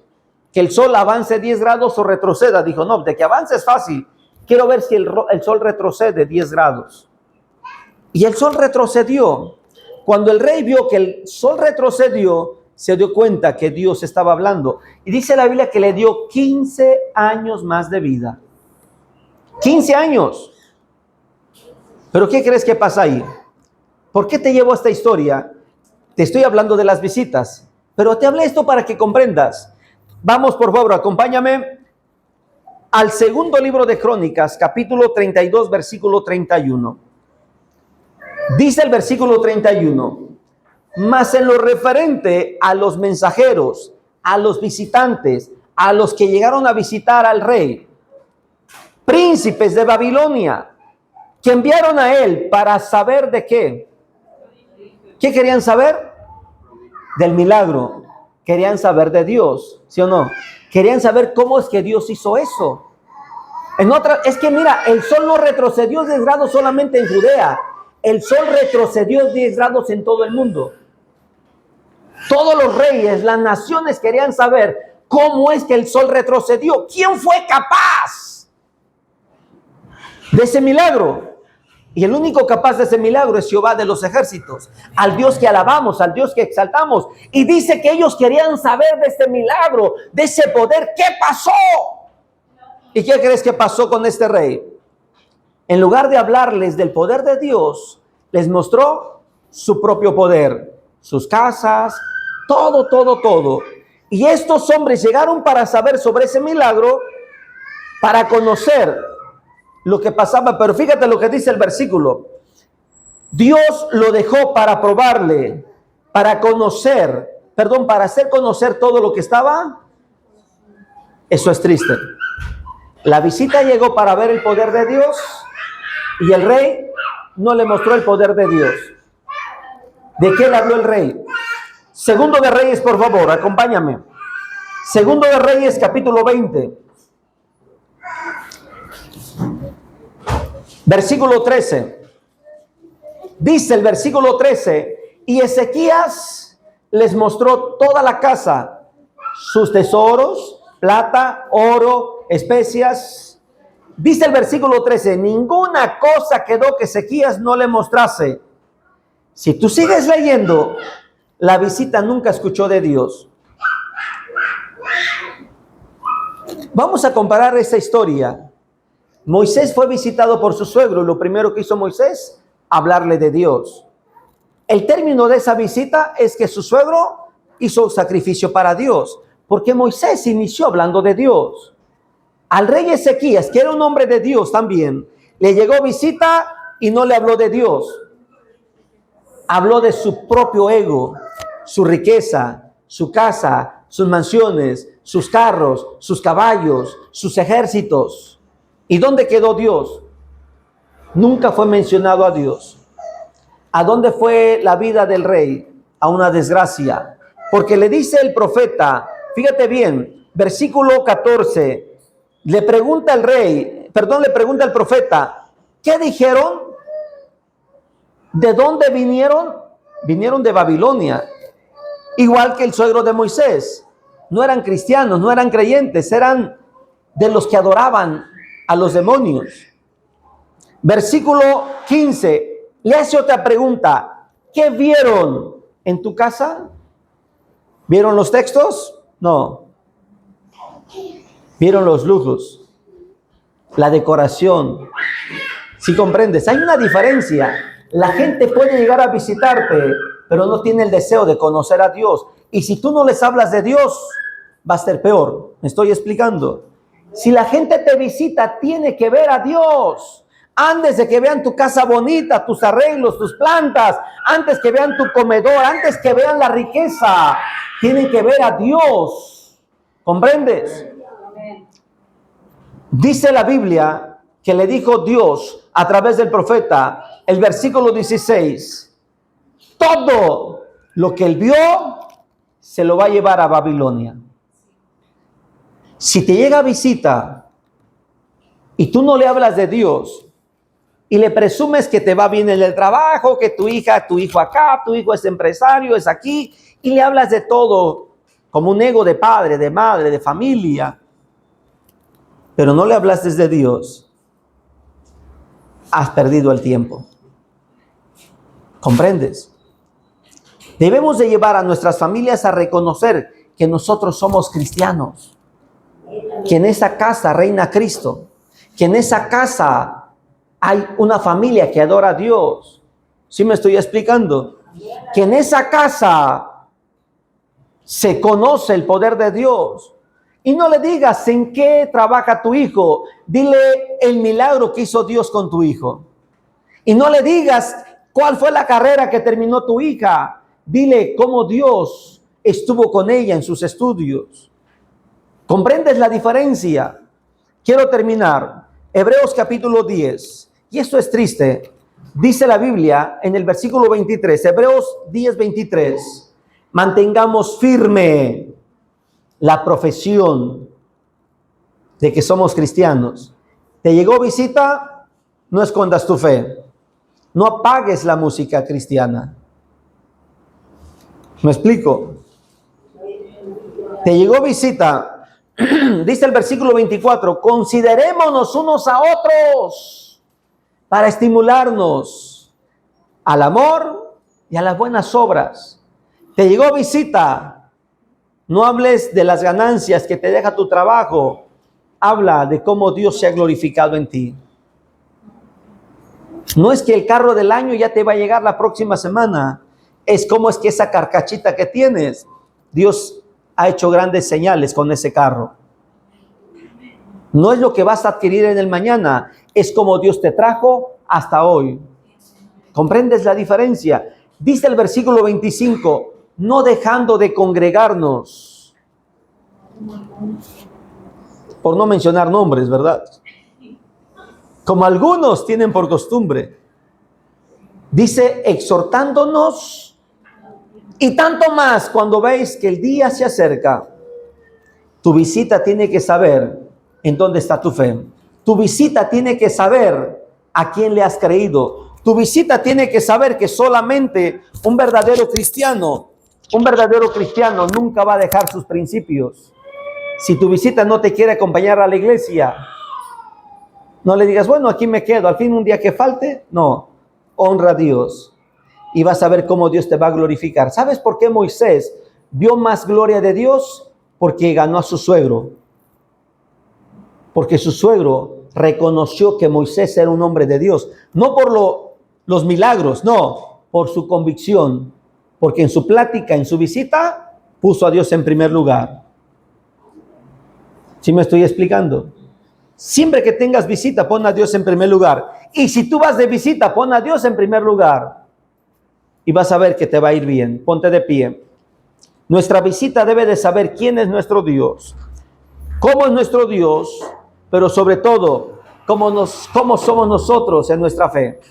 ¿Que el sol avance 10 grados o retroceda? Dijo: no, de que avance es fácil. Quiero ver si el sol retrocede 10 grados. Y el sol retrocedió. Cuando el rey vio que el sol retrocedió, se dio cuenta que Dios estaba hablando. Y dice la Biblia que le dio 15 años más de vida. 15 años. ¿Pero qué crees que pasa ahí? ¿Por qué te llevo a esta historia? Te estoy hablando de las visitas, pero te hablé esto para que comprendas. Vamos, por favor, acompáñame al segundo libro de Crónicas, capítulo 32, versículo 31. Dice el versículo 31: mas en lo referente a los mensajeros, a los visitantes, a los que llegaron a visitar al rey, príncipes de Babilonia, que enviaron a él para saber de qué. ¿Qué querían saber? Del milagro. Querían saber de Dios, ¿sí o no? Querían saber cómo es que Dios hizo eso. Es que mira, el sol no retrocedió 10 grados solamente en Judea. El sol retrocedió 10 grados en todo el mundo. Todos los reyes, las naciones querían saber cómo es que el sol retrocedió. ¿Quién fue capaz de ese milagro? Y el único capaz de ese milagro es Jehová de los ejércitos, al Dios que alabamos, al Dios que exaltamos. Y dice que ellos querían saber de este milagro, de ese poder. ¿Qué pasó? ¿Y qué crees que pasó con este rey? En lugar de hablarles del poder de Dios, les mostró su propio poder, sus casas, todo. Y estos hombres llegaron para saber sobre ese milagro, para conocer lo que pasaba. Pero fíjate lo que dice el versículo: Dios lo dejó para probarle, para hacer conocer todo lo que estaba. Eso es triste. La visita llegó para ver el poder de Dios y el rey no le mostró el poder de Dios. ¿De qué le habló el rey? Segundo de Reyes, por favor, acompáñame. Segundo de Reyes, capítulo 20. Versículo 13. Dice el versículo 13: y Ezequías les mostró toda la casa, sus tesoros, plata, oro, especias. Dice el versículo 13: ninguna cosa quedó que Ezequías no le mostrase. Si tú sigues leyendo, la visita nunca escuchó de Dios. Vamos a comparar esta historia. Moisés fue visitado por su suegro y lo primero que hizo Moisés, hablarle de Dios. El término de esa visita es que su suegro hizo sacrificio para Dios, porque Moisés inició hablando de Dios. Al rey Ezequías, que era un hombre de Dios también, Le llegó visita y no le habló de Dios. Habló de su propio ego, su riqueza, su casa, sus mansiones, sus carros, sus caballos, sus ejércitos. ¿Y dónde quedó Dios? Nunca fue mencionado a Dios. ¿A dónde fue la vida del rey? A una desgracia. Porque le dice el profeta, fíjate bien, versículo 14, le pregunta el profeta, ¿qué dijeron? ¿De dónde vinieron? Vinieron de Babilonia. Igual que el suegro de Moisés. No eran cristianos, no eran creyentes, eran de los que adoraban a los demonios. Versículo 15, le hace otra pregunta. ¿Qué vieron en tu casa? ¿Vieron los textos? No. Vieron los lujos, la decoración. ¿Sí comprendes? Hay una diferencia. La gente puede llegar a visitarte, pero no tiene el deseo de conocer a Dios. Y si tú no les hablas de Dios, va a ser peor. ¿Me estoy explicando? Si la gente te visita, tiene que ver a Dios. Antes de que vean tu casa bonita, tus arreglos, tus plantas, antes que vean tu comedor, antes que vean la riqueza, tienen que ver a Dios. ¿Comprendes? Dice la Biblia que le dijo Dios a través del profeta, el versículo 16, todo lo que él vio se lo va a llevar a Babilonia. Si te llega visita y tú no le hablas de Dios y le presumes que te va bien en el trabajo, que tu hijo acá, tu hijo es empresario, es aquí, y le hablas de todo como un ego de padre, de madre, de familia, pero no le hablaste de Dios, has perdido el tiempo. ¿Comprendes? Debemos de llevar a nuestras familias a reconocer que nosotros somos cristianos, que en esa casa reina Cristo, que en esa casa hay una familia que adora a Dios. ¿Sí me estoy explicando? Que en esa casa se conoce el poder de Dios. Y no le digas en qué trabaja tu hijo, dile el milagro que hizo Dios con tu hijo. Y no le digas cuál fue la carrera que terminó tu hija, dile cómo Dios estuvo con ella en sus estudios. ¿Comprendes la diferencia? Quiero terminar. Hebreos capítulo 10. Y esto es triste. Dice la Biblia en el versículo 23, Hebreos 10, 23. Mantengamos firme la profesión de que somos cristianos. ¿Te llegó visita? No escondas tu fe. No apagues la música cristiana. ¿Me explico? ¿Te llegó visita? Dice el versículo 24, considerémonos unos a otros para estimularnos al amor y a las buenas obras. ¿Te llegó visita? No hables de las ganancias que te deja tu trabajo. Habla de cómo Dios se ha glorificado en ti. No es que el carro del año ya te va a llegar la próxima semana. Es como es que esa carcachita que tienes, Dios ha hecho grandes señales con ese carro. No es lo que vas a adquirir en el mañana, es como Dios te trajo hasta hoy. ¿Comprendes la diferencia? Dice el versículo 25, no dejando de congregarnos. Por no mencionar nombres, ¿verdad? Como algunos tienen por costumbre. Dice, exhortándonos, y tanto más cuando veis que el día se acerca. Tu visita tiene que saber en dónde está tu fe. Tu visita tiene que saber a quién le has creído. Tu visita tiene que saber que solamente un verdadero cristiano nunca va a dejar sus principios. Si tu visita no te quiere acompañar a la iglesia, no le digas, bueno, aquí me quedo, al fin un día que falte. No, honra a Dios y vas a ver cómo Dios te va a glorificar. ¿Sabes por qué Moisés vio más gloria de Dios? Porque ganó a su suegro. Porque su suegro reconoció que Moisés era un hombre de Dios. No por los milagros, no, por su convicción. Porque en su plática, en su visita, puso a Dios en primer lugar. ¿Sí me estoy explicando? Siempre que tengas visita, pon a Dios en primer lugar. Y si tú vas de visita, pon a Dios en primer lugar. Y vas a ver que te va a ir bien. Ponte de pie. Nuestra visita debe de saber quién es nuestro Dios, cómo es nuestro Dios, pero sobre todo, cómo somos nosotros en nuestra fe,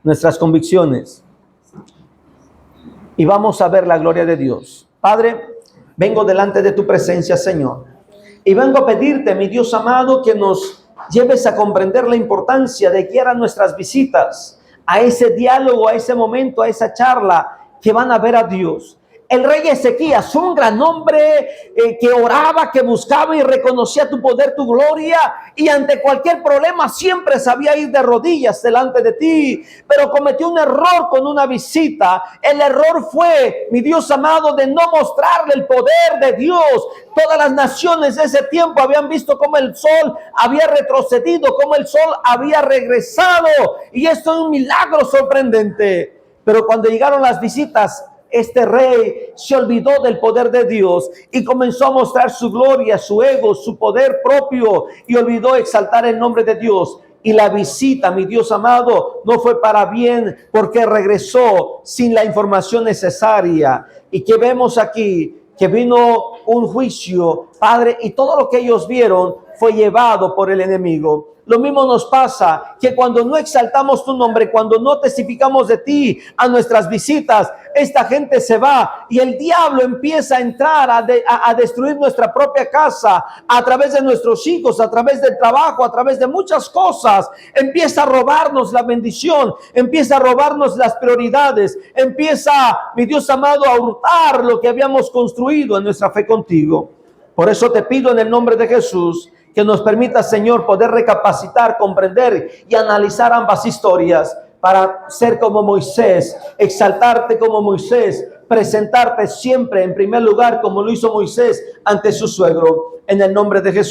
nuestras convicciones. Y vamos a ver la gloria de Dios. Padre, vengo delante de tu presencia, Señor. Y vengo a pedirte, mi Dios amado, que nos lleves a comprender la importancia de que eran nuestras visitas, a ese diálogo, a ese momento, a esa charla que van a ver a Dios. El rey Ezequías, un gran hombre que oraba, que buscaba y reconocía tu poder, tu gloria, y ante cualquier problema siempre sabía ir de rodillas delante de ti, pero cometió un error con una visita. El error fue, mi Dios amado, de no mostrarle el poder de Dios. Todas las naciones de ese tiempo habían visto cómo el sol había retrocedido, cómo el sol había regresado, y esto es un milagro sorprendente. Pero cuando llegaron las visitas, este rey se olvidó del poder de Dios y comenzó a mostrar su gloria, su ego, su poder propio, y olvidó exaltar el nombre de Dios. Y la visita, mi Dios amado, no fue para bien, porque regresó sin la información necesaria. Y que vemos aquí que vino un juicio, Padre, y todo lo que ellos vieron fue llevado por el enemigo. Lo mismo nos pasa, que cuando no exaltamos tu nombre, cuando no testificamos de ti a nuestras visitas, esta gente se va y el diablo empieza a entrar a destruir nuestra propia casa, a través de nuestros hijos, a través del trabajo, a través de muchas cosas. Empieza a robarnos la bendición, empieza a robarnos las prioridades, empieza, mi Dios amado, a hurtar lo que habíamos construido en nuestra fe contigo. Por eso te pido en el nombre de Jesús que nos permita, Señor, poder recapacitar, comprender y analizar ambas historias para ser como Moisés, exaltarte como Moisés, presentarte siempre en primer lugar como lo hizo Moisés ante su suegro, en el nombre de Jesús.